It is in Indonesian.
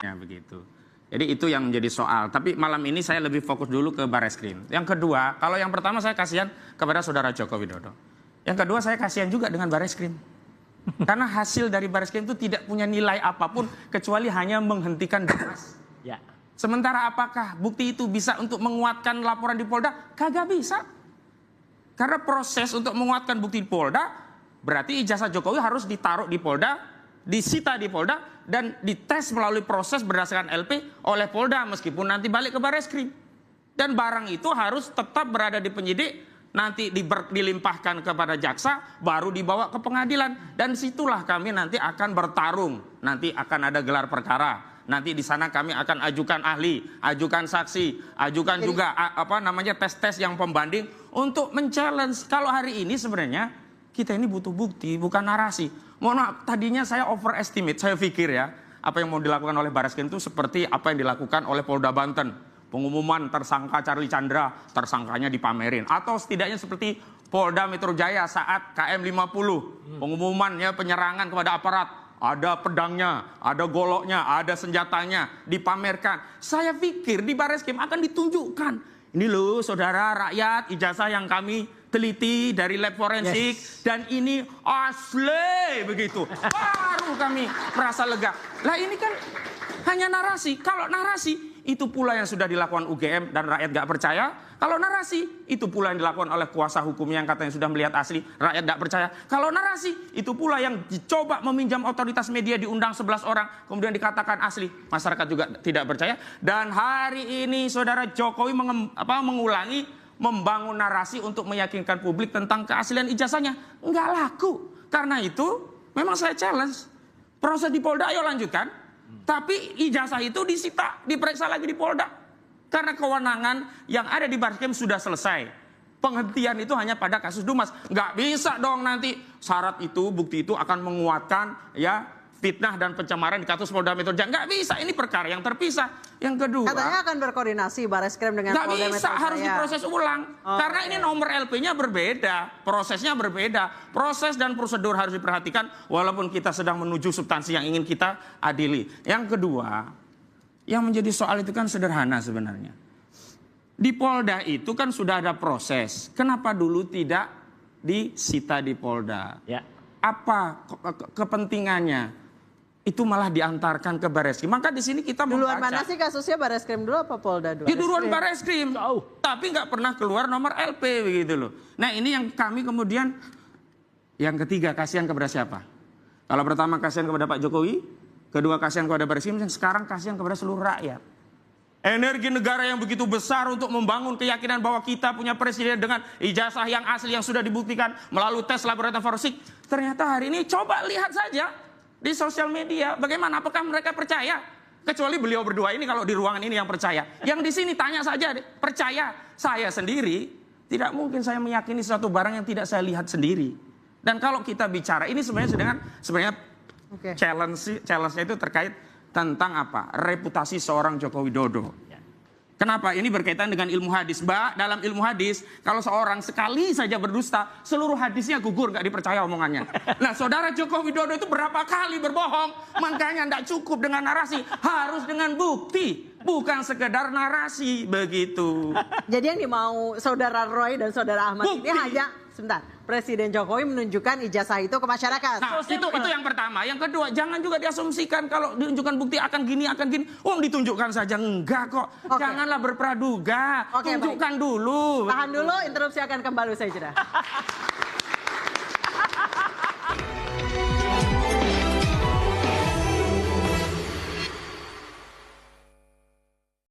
Ya begitu. Jadi itu yang menjadi soal. Tapi malam ini saya lebih fokus dulu ke Barreskrim. Yang kedua, kalau yang pertama saya kasihan kepada saudara Joko Widodo. Yang kedua saya kasihan juga dengan Barreskrim. Karena hasil dari Barreskrim itu tidak punya nilai apapun kecuali hanya menghentikan Dimas. Ya. Sementara apakah bukti itu bisa untuk menguatkan laporan di Polda? Kagak bisa. Karena proses untuk menguatkan bukti di Polda berarti ijazah Jokowi harus ditaruh di Polda, disita di Polda, dan dites melalui proses berdasarkan LP oleh Polda meskipun nanti balik ke Barreskrim. Dan barang itu harus tetap berada di penyidik, nanti dilimpahkan kepada jaksa, baru dibawa ke pengadilan. Dan situlah kami nanti akan bertarung. Nanti akan ada gelar perkara. Nanti di sana kami akan ajukan ahli, ajukan saksi, ajukan juga tes-tes yang pembanding untuk men-challenge. Kalau hari ini sebenarnya kita ini butuh bukti, bukan narasi. Mohon maaf, tadinya saya overestimate, saya pikir ya, apa yang mau dilakukan oleh Barreskrim itu seperti apa yang dilakukan oleh Polda Banten. Pengumuman tersangka Charlie Chandra, tersangkanya dipamerin. Atau setidaknya seperti Polda Metro Jaya saat KM 50. Pengumumannya penyerangan kepada aparat. Ada pedangnya, ada goloknya, ada senjatanya, dipamerkan. Saya pikir di Barreskrim akan ditunjukkan. Ini loh saudara rakyat, ijazah yang kami teliti dari lab forensik. Yes. Dan ini asli begitu. Baru kami merasa lega. Lah ini kan hanya narasi. Kalau narasi itu pula yang sudah dilakukan UGM dan rakyat gak percaya. Kalau narasi itu pula yang dilakukan oleh kuasa hukumnya yang katanya sudah melihat asli, rakyat gak percaya. Kalau narasi itu pula yang dicoba meminjam otoritas media diundang 11 orang kemudian dikatakan asli, masyarakat juga tidak percaya. Dan hari ini saudara Jokowi mengulangi membangun narasi untuk meyakinkan publik tentang keaslian ijazahnya. Nggak laku. Karena itu memang saya challenge. Proses di Polda ayo lanjutkan. Tapi ijazah itu disita, diperiksa lagi di Polda. Karena kewenangan yang ada di Barreskrim sudah selesai. Penghentian itu hanya pada kasus Dumas. Nggak bisa dong nanti syarat itu, bukti itu akan menguatkan ya fitnah dan pencemaran di kasus Polda Metro Jaya. Nggak bisa, ini perkara yang terpisah. Yang kedua, katanya akan berkoordinasi Barreskrim dengan Polda Metro Jaya. Nggak bisa, harus diproses ulang. Karena ini nomor LP-nya berbeda, prosesnya berbeda. Proses dan prosedur harus diperhatikan walaupun kita sedang menuju substansi yang ingin kita adili. Yang kedua, yang menjadi soal itu kan sederhana sebenarnya. Di Polda itu kan sudah ada proses. Kenapa dulu tidak disita di Polda? Ya. Apa kepentingannya? Itu malah diantarkan ke Barreskrim. Maka di sini kita duluan membaca. mana sih kasusnya, Barreskrim dulu apa Polda dulu? Di duluan Barreskrim. Tapi nggak pernah keluar nomor LP begitu loh. Nah ini yang kami kemudian, yang ketiga kasihan kepada siapa? Kalau pertama kasihan kepada Pak Jokowi, kedua kasihan kepada Barreskrim, dan sekarang kasihan kepada seluruh rakyat. Energi negara yang begitu besar untuk membangun keyakinan bahwa kita punya presiden dengan ijazah yang asli yang sudah dibuktikan melalui tes laboratorium forensik. Ternyata hari ini coba lihat saja di sosial media bagaimana, apakah mereka percaya? Kecuali beliau berdua ini kalau di ruangan ini yang percaya. Yang di sini tanya saja, percaya. Saya sendiri tidak mungkin saya meyakini suatu barang yang tidak saya lihat sendiri. Dan kalau kita bicara ini sebenarnya challenge-nya itu terkait tentang apa? Reputasi seorang Joko Widodo. Kenapa? Ini berkaitan dengan ilmu hadis. Mbak, dalam ilmu hadis, kalau seorang sekali saja berdusta, seluruh hadisnya gugur, nggak dipercaya omongannya. Nah, saudara Joko Widodo itu berapa kali berbohong, makanya nggak cukup dengan narasi, harus dengan bukti, bukan sekedar narasi, begitu. Jadi yang dimau saudara Roy dan saudara Ahmad bukti. ini hanya, sebentar, Presiden Jokowi menunjukkan ijazah itu ke masyarakat. Nah, itu yang pertama. Yang kedua, jangan juga diasumsikan kalau ditunjukkan bukti akan gini. Ditunjukkan saja. Enggak kok. Okay. Janganlah berpraduga. Tunjukkan dulu. Tahan dulu, interupsi akan kembali usai jeda.